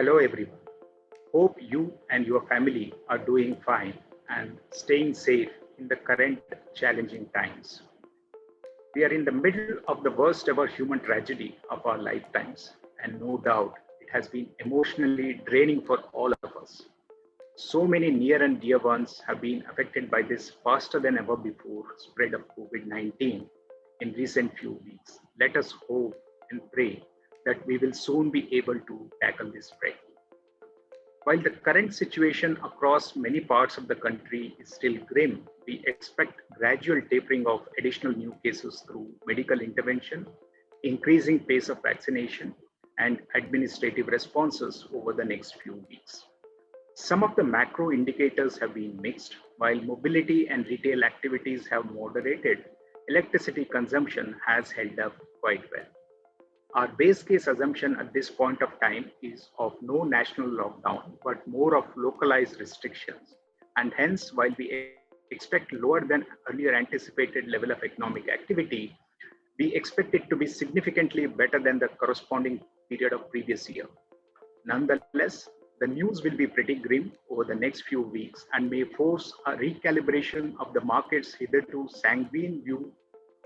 Hello, everyone. Hope you and your family are doing fine and staying safe in the current challenging times. We are in the middle of the worst ever human tragedy of our lifetimes, and no doubt it has been emotionally draining for all of us. So many near and dear ones have been affected by this faster than ever before spread of COVID 19 in recent few weeks. Let us hope and pray that we will soon be able to tackle this spread. While the current situation across many parts of the country is still grim, we expect gradual tapering of additional new cases through medical intervention, increasing pace of vaccination, and administrative responses over the next few weeks. Some of the macro indicators have been mixed. While mobility and retail activities have moderated, electricity consumption has held up quite well. Our base case assumption at this point of time is of no national lockdown, but more of localized restrictions. And hence, while we expect lower than earlier anticipated level of economic activity, we expect it to be significantly better than the corresponding period of previous year. Nonetheless, the news will be pretty grim over the next few weeks and may force a recalibration of the market's hitherto sanguine view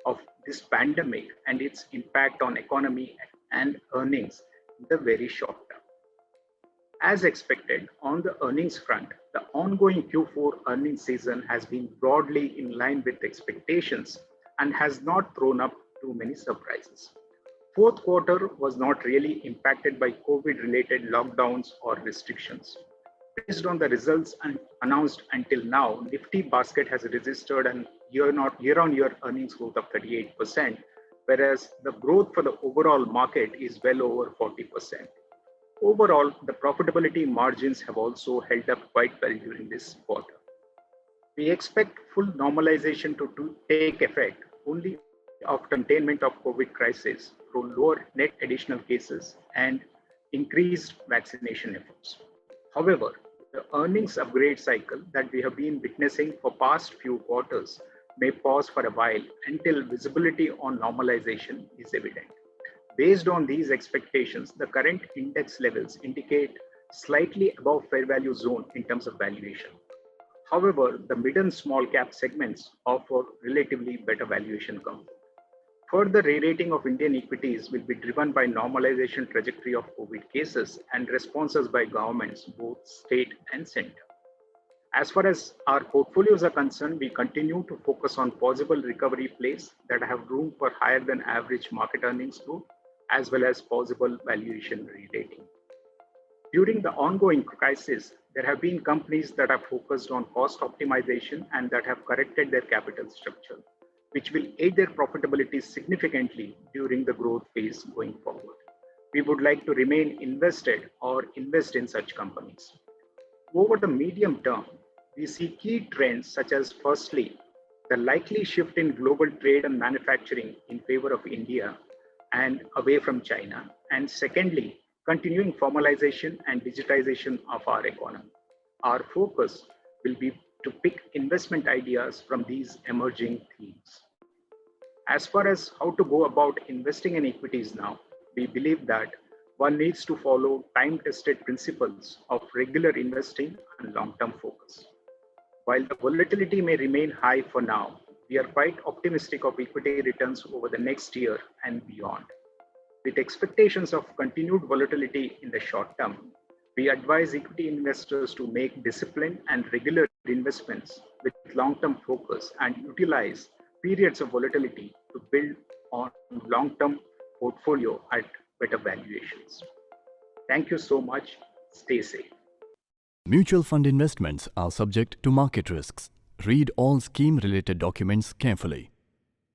of this pandemic and its impact on economy and earnings in the very short term. As expected, on the earnings front, the ongoing Q4 earnings season has been broadly in line with expectations and has not thrown up too many surprises. Fourth quarter was not really impacted by COVID-related lockdowns or restrictions. Based on the results announced until now, Nifty basket has registered an year-on-year earnings growth of 38%, whereas the growth for the overall market is well over 40%. Overall, the profitability margins have also held up quite well during this quarter. We expect full normalization to take effect only after containment of COVID crisis through lower net additional cases and increased vaccination efforts. However, the earnings upgrade cycle that we have been witnessing for past few quarters may pause for a while until visibility on normalization is evident. Based on these expectations, the current index levels indicate slightly above fair value zone in terms of valuation. However, the mid and small cap segments offer relatively better valuation comfort. Further re-rating of Indian equities will be driven by normalization trajectory of COVID cases and responses by governments, both state and center. As far as our portfolios are concerned, we continue to focus on possible recovery plays that have room for higher than average market earnings growth, as well as possible valuation re-rating. During the ongoing crisis, there have been companies that have focused on cost optimization and that have corrected their capital structure, which will aid their profitability significantly during the growth phase going forward. We would like to remain invested or invest in such companies. Over the medium term, we see key trends such as firstly, the likely shift in global trade and manufacturing in favor of India and away from China. And secondly, continuing formalization and digitization of our economy. Our focus will be to pick investment ideas from these emerging themes. As far as how to go about investing in equities now, we believe that one needs to follow time-tested principles of regular investing and long-term focus. While the volatility may remain high for now, we are quite optimistic of equity returns over the next year and beyond. With expectations of continued volatility in the short term, we advise equity investors to make disciplined and regular investments with long-term focus and utilize periods of volatility to build on long-term portfolio at better valuations. Thank you so much. Stay safe. Mutual fund investments are subject to market risks. Read all scheme-related documents carefully.